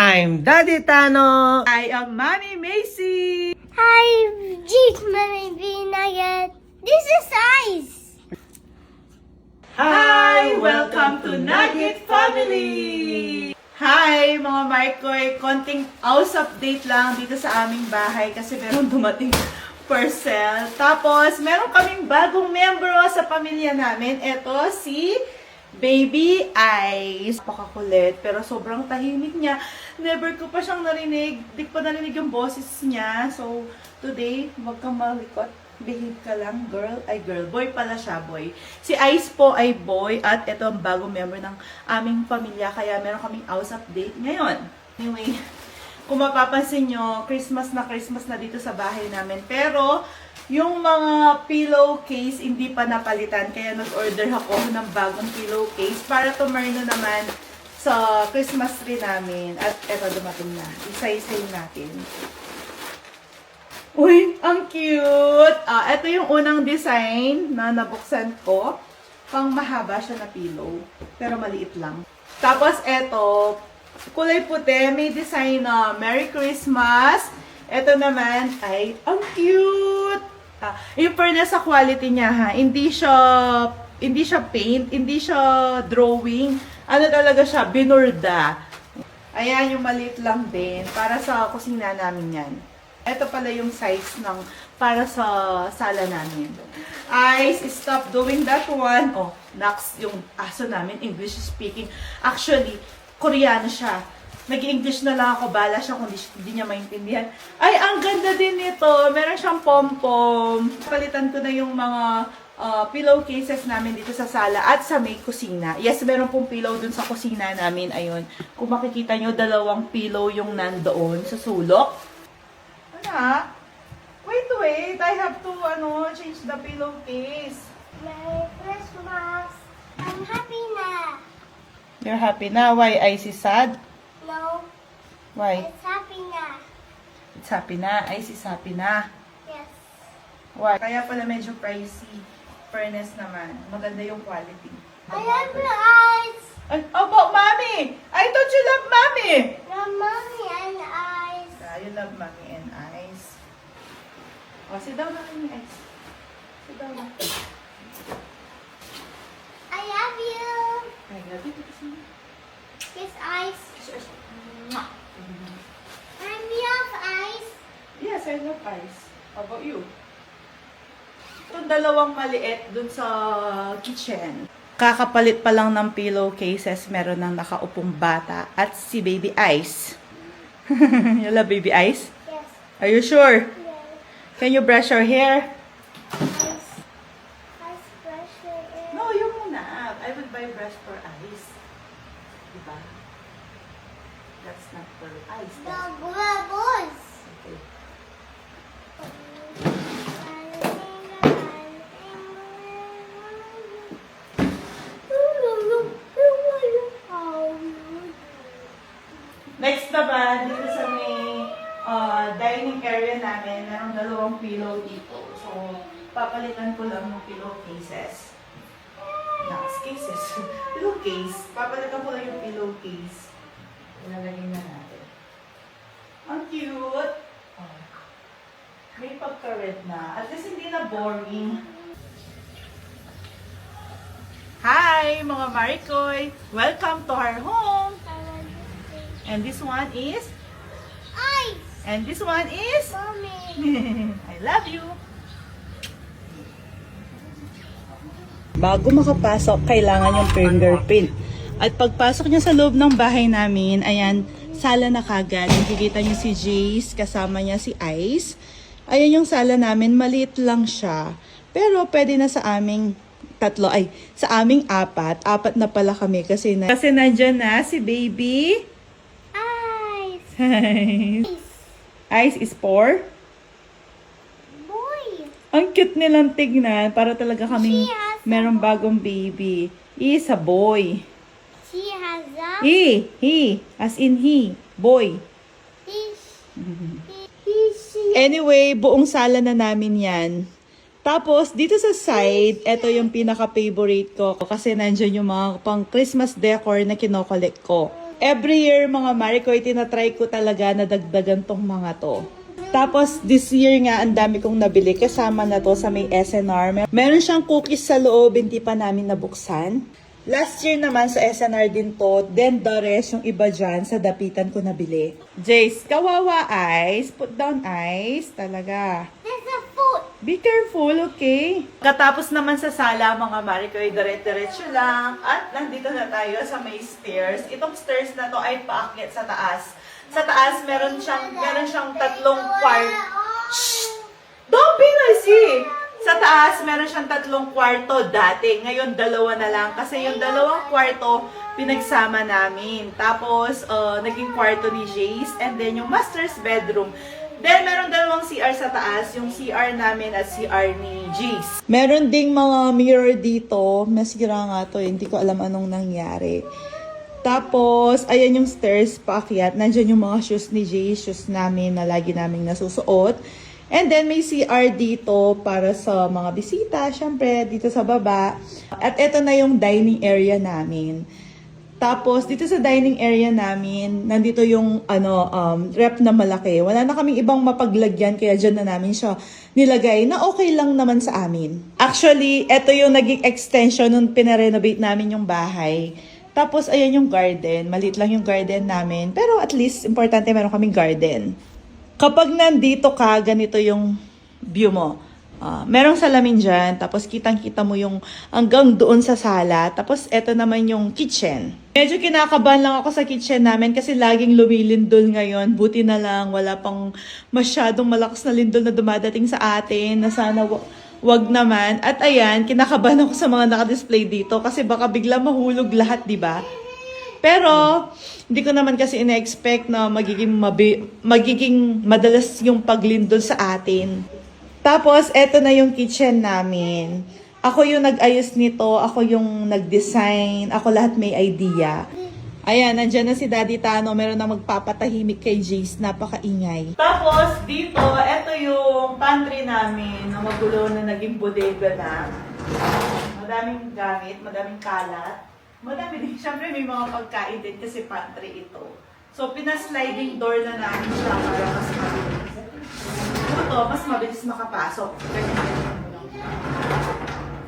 I'm Daddy Tano. I am Mommy Macy. Hi, Jeet Mommy Vinayak. This is Ice. Hi! Welcome to Nugget Family! Hi mga Markoy! Konting house update lang dito sa aming bahay kasi meron dumating parcel. Tapos, meron kaming bagong member sa pamilya namin. Ito si Baby Ice. Pakakulit, pero sobrang tahimik niya. Never ko pa siyang narinig. Di ko pa narinig yung boses niya. So, today, wag kang malikot. Behave ka lang, girl. Ay, girl. Boy pala siya, boy. Si Ice po ay boy at ito ang bagong member ng aming pamilya. Kaya meron kaming house update ngayon. Anyway, kung mapapansin nyo, Christmas na dito sa bahay namin. Pero, yung mga pillowcase hindi pa napalitan. Kaya nag-order ako ng bagong pillowcase para tumarino naman sa Christmas tree namin. At eto, dumating na. Isa-isayin natin. Uy, ang cute! Ito yung unang design na nabuksan ko. Pang mahaba siya na pillow. Pero maliit lang. Tapos ito, kulay puti. May design na Merry Christmas. Ito naman ay, ang cute! Yung fairness sa quality niya ha. Hindi siya paint. Hindi siya drawing. Ano talaga siya? Binurda. Ayan, yung maliit lang din. Para sa kusina namin yan. Ito pala yung size ng para sa sala namin. Ice, stop doing that one. Oh, Nax, yung aso namin, English speaking. Actually, Koreano siya. Nag-English na lang ako, bala siya kung hindi niya maintindihan. Ay, ang ganda din nito. Meron siyang pom-pom. Palitan ko na yung mga pillowcases namin dito sa sala at sa may kusina. Yes, meron pong pillow dun sa kusina namin. Ayun. Kung makikita nyo, 2 pillow yung nandoon sa sulok. Ano? Wait. I have to, change the pillowcase. Merry Christmas. I'm happy na. You're happy na? Why? Ice is sad? No, Why? it's happy na. It's happy na. Ice is happy na. Yes. Why? Kaya pala medyo pricey. Fairness naman. Maganda yung quality. I love your eyes. About mommy! I thought you love mommy! Your mommy and eyes. You love mommy and Ice. Oh, sit down na kami, Ice. Sit down na. I love you. I love you. Kiss eyes. Mwah. And we have eyes. Yes, I love Ice. How about you? Itong 2 maliit dun sa kitchen. Kakapalit pa lang ng pillowcases, meron ng nakaupong bata at si Baby Ice. You love Baby Ice? Yes. Are you sure? Yes. Can you brush your hair? Eyes. Eyes brush your hair. No, you muna. I will buy brush for Ice. Diba? That's not for Ice. The bubbles. Okay. Next naman, dito sa may dining area namin, merong 2 pillow dito. So, papalitan ko lang ng pillowcases. Cases. Pillowcase. Papalitan ko lang yung pillowcase. Ilalagay na natin. Ang cute! Oh. May pagka-red na. At least hindi na boring. Hi, mga Marikoy! Welcome to our home! And this one is? Eyes. And this one is? Mommy. I love you! Bago makapasok, kailangan yung fingerprint. At pagpasok niya sa loob ng bahay namin, ayan, sala na kagad. Nakikita niyo si Jace, kasama niya si Ice. Ayan yung sala namin, maliit lang siya. Pero pwede na sa aming sa aming 4 na pala kami kasi nandyan na si Baby. Eyes. Ice is for? Boy. Ang cute nilang tignan. Para talaga kaming merong bagong baby. Is a boy. She has a He. As in he. Boy. fish. Anyway, buong sala na namin yan. Tapos, dito sa side, ito yung pinaka-favorite ko kasi nandyan yung mga pang Christmas decor na kinokolect ko. Every year, mga Maricoy, tinatry ko talaga na dagdagan tong mga to. Tapos, this year nga, ang dami kong nabili. Kasama na to sa may SNR. Meron siyang cookies sa loob, hindi pa namin nabuksan. Last year naman sa SNR din to. Then, the rest, yung iba dyan, sa dapitan ko nabili. Jace, kawawa eyes. Put down eyes. Talaga. There's a food. Be careful, okay? Katapos naman sa sala, mga Maricoy, dire-diretso lang. At nandito na tayo sa may stairs. Itong stairs na to ay paakyat sa taas. Sa taas, meron siyang tatlong Shh! Don't be noisy! Sa taas, meron siyang tatlong kwarto dati. Ngayon, dalawa na lang. Kasi yung dalawang kwarto, pinagsama namin. Tapos, naging kwarto ni Jace. And then, yung master's bedroom. Then, meron dalawang CR sa taas. Yung CR namin at CR ni Jace. Meron ding mga mirror dito. Masira nga to. Hindi ko alam anong nangyari. Tapos, ayan yung stairs paakyat. Nandyan yung mga shoes ni Jace. Shoes namin na lagi naming nasusuot. And then, may CR dito para sa mga bisita. Syempre, dito sa baba. At ito na yung dining area namin. Tapos, dito sa dining area namin, nandito yung rep na malaki. Wala na kaming ibang mapaglagyan, kaya dyan na namin siya nilagay na okay lang naman sa amin. Actually, ito yung naging extension nung pinarenovate namin yung bahay. Tapos, ayan yung garden. Maliit lang yung garden namin. Pero at least, importante meron kaming garden. Kapag nandito ka, ganito yung view mo. Merong salamin dyan, tapos kitang-kita mo yung hanggang doon sa sala. Tapos eto naman yung kitchen. Medyo kinakabahan lang ako sa kitchen namin kasi laging lumilindol ngayon. Buti na lang, wala pang masyadong malakas na lindol na dumadating sa atin, na sana wag naman. At ayan, kinakabahan ako sa mga nakadisplay dito kasi baka bigla mahulog lahat, di ba? Pero, hindi ko naman kasi ina-expect na magiging madalas yung paglindol sa atin. Tapos, eto na yung kitchen namin. Ako yung nag-ayos nito, ako yung nag-design, ako lahat may idea. Ayan, nandyan na si Daddy Tano, meron na magpapatahimik kay Jace, napakaingay. Tapos, dito, eto yung pantry namin, na magulo na naging bodega na. Madaming gamit, madaming kalat. Madami din. Siyempre, may mga pagkain din kasi pantry ito. So, pina-sliding door na namin siya para mas mabilis. Ito, mas mabilis makapasok.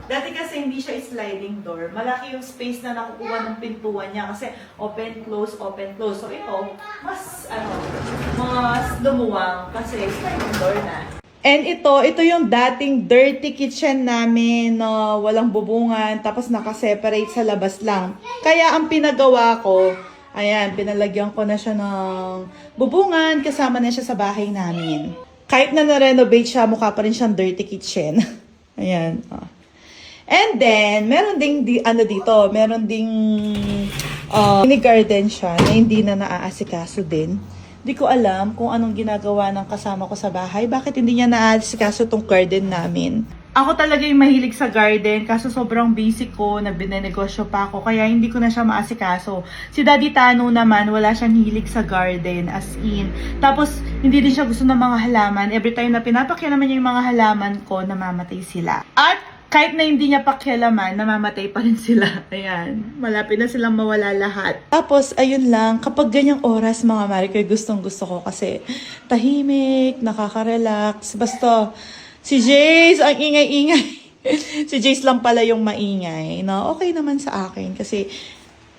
Dati kasi hindi siya sliding door. Malaki yung space na nakukuha ng pintuan niya kasi open, close, open, close. So, ito, mas lumuwang kasi sliding door na. And ito yung dating dirty kitchen namin na walang bubungan, tapos nakaseparate sa labas lang. Kaya ang pinagawa ko, ayan, pinalagyan ko na siya ng bubungan, kasama na siya sa bahay namin. Kahit na na-renovate siya, mukha pa rin siyang dirty kitchen. Ayan. And then, meron ding mini garden siya na hindi na naaasikaso din. Hindi ko alam kung anong ginagawa ng kasama ko sa bahay. Bakit hindi niya naaasikaso tong garden namin? Ako talaga yung mahilig sa garden, kaso sobrang basic ko, na binenegosyo pa ako, kaya hindi ko na siya maasikaso. Si Daddy Tano naman, wala siyang hilig sa garden, as in. Tapos, hindi din siya gusto ng mga halaman. Every time na pinapakyan naman niya yung mga halaman ko, namamatay sila. At kahit na hindi niya pakialaman, namamatay pa rin sila. Ayan, malapit na silang mawala lahat. Tapos, ayun lang, kapag ganyang oras, mga Maricoy, gustong-gusto ko kasi tahimik, nakaka-relax. Basta, si Jace, ang ingay-ingay. Si Jace lang pala yung maingay. No? Okay naman sa akin kasi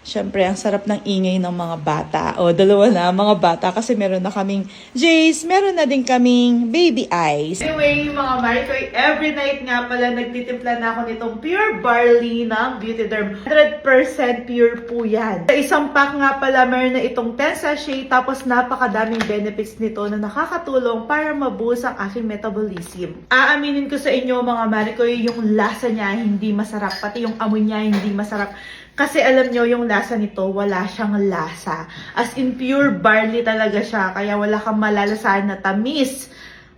syempre, ang sarap ng ingay ng mga bata. O, dalawa na, mga bata. Kasi meron na kaming Jace, meron na din kaming baby eyes. Anyway, mga Maricoy, every night nga pala nagtitimpla na ako nitong pure barley ng Beautyderm. 100% pure po yan. Sa isang pack nga pala, meron na itong 10 sachet. Tapos napakadaming benefits nito na nakakatulong para maboost ang aking metabolism. Aaminin ko sa inyo, mga Maricoy, yung lasa niya hindi masarap. Pati yung amoy niya hindi masarap. Kasi alam nyo, yung lasa nito, wala siyang lasa. As in, pure barley talaga siya. Kaya wala kang malalasahan na tamis.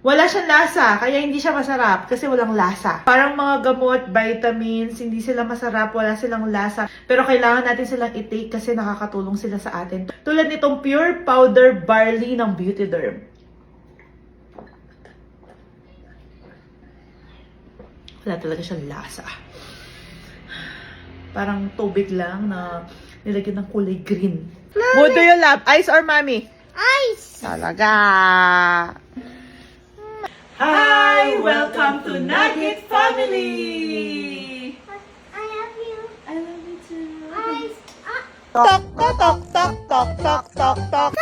Wala siyang lasa, kaya hindi siya masarap. Kasi walang lasa. Parang mga gamot, vitamins, hindi sila masarap, wala silang lasa. Pero kailangan natin silang i-take kasi nakakatulong sila sa atin. Tulad nitong pure powder barley ng Beautyderm. Wala talaga siyang lasa. Parang tubig lang na nilagyan ng kulay green. Who do you love? Ice or mommy? Ice. Talaga. Hi! Welcome to Nugget Family! I love you. I love you too. Ice. Tok, tok, tok, tok, tok, tok, tok, tok.